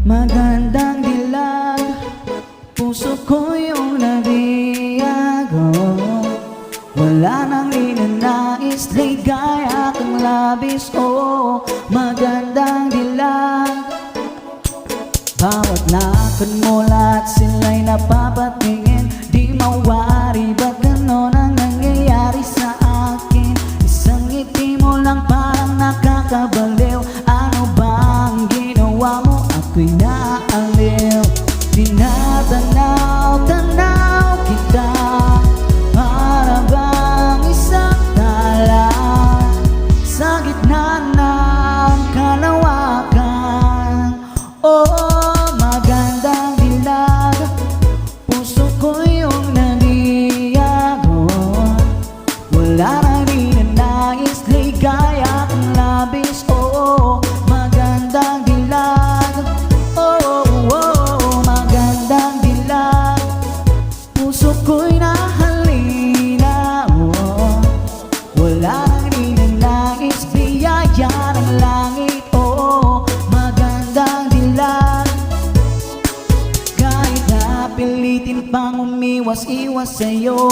Magandang dilag, puso ko yung nabiyago. Wala nang ninanais, ligaya kang labis. Oh, magandang dilag. Bawat lakad mo, lahat sila'y napapatingin. Di mawari, ba't ganon ang nangyayari sa akin? Isang ngiti mo lang parang nakakabaliw. Ano bang ginawa mo? Ako'y naaliw. Tinatanaw-tanaw kita, para bang isang tala sa gitna ng kalawakan. Oh, magandang dilag, puso ko yung nabiyago. Wala na rin ang nais, ligaya kang labis. Oh, magandang dilag. Oh, magandang dilag, puso ko'y nahalina. Oh, wala na rin ang nais, biyaya ng langit. Oh, magandang dilag. Kahit na pilitin pang umiwas-iwas sa'yo,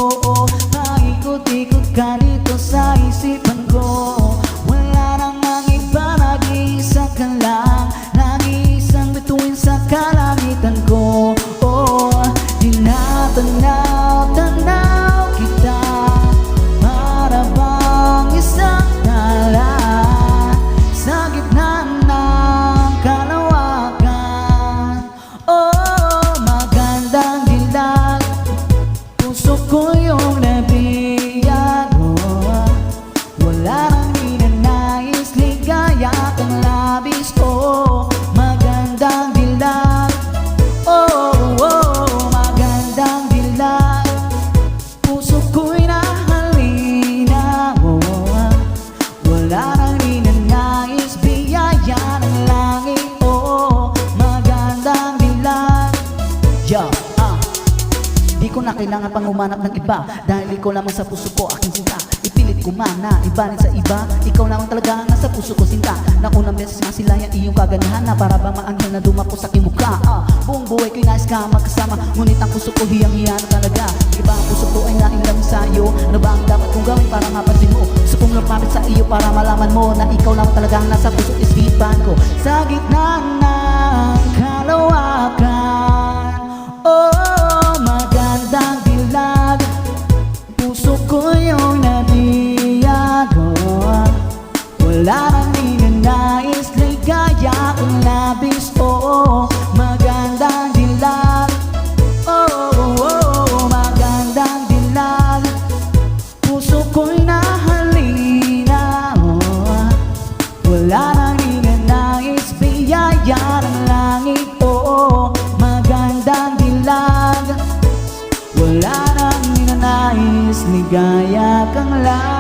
paikot-ikot ka dito sa isipan ko. Wala namang iba, nag-iisa ka lang, nag-iisang bituin sa kalangitan ko. Oh, tinatanaw-tanaw kita, para bang isang tala sa gitna ng kalawakan. Oh, magandang dilag, puso ko yung nabiyago. Wala nang ninanais, ligaya kang labis. Oh, magandang dilag. Oh, magandang dilag, puso ko'y nahalina. Oh, wala nang ninanais, biyaya ng langit. Oh, magandang dilag. Yo, di ko na kailangan pang umanap ng iba, dahil ikaw lamang sa puso ko, aking sinta. Ipilit ko man na ibanin sa iba, ikaw lamang talaga ang nasa puso ko, sinta. Naunang beses masilayan iyong kagandahan, na para ba maanghel na dumako sa aking mukha. Buong buhay ko'y nais ka magkasama, ngunit ang puso ko hiyang-hiya na talaga. Iba ang puso ko ay nailang sa'yo. Ano ba ang dapat kong gawin para mapansin mo? Gusto kong lumapit sa iyo para malaman mo na ikaw lamang talaga ang nasa puso at isipan ko. Sa gitna ng kalawakan. Oh, magandang dilag, puso ko yung nabiyago. Wala nang ninanais, ligaya kang labis. Oh, magandang dilag. Oh, magandang dilag, puso ko'y nahalina. Oh, wala nang ninanais, biyaya ng langit. Oh, magandang dilag. Wala nang ninanais, ligaya kang labis.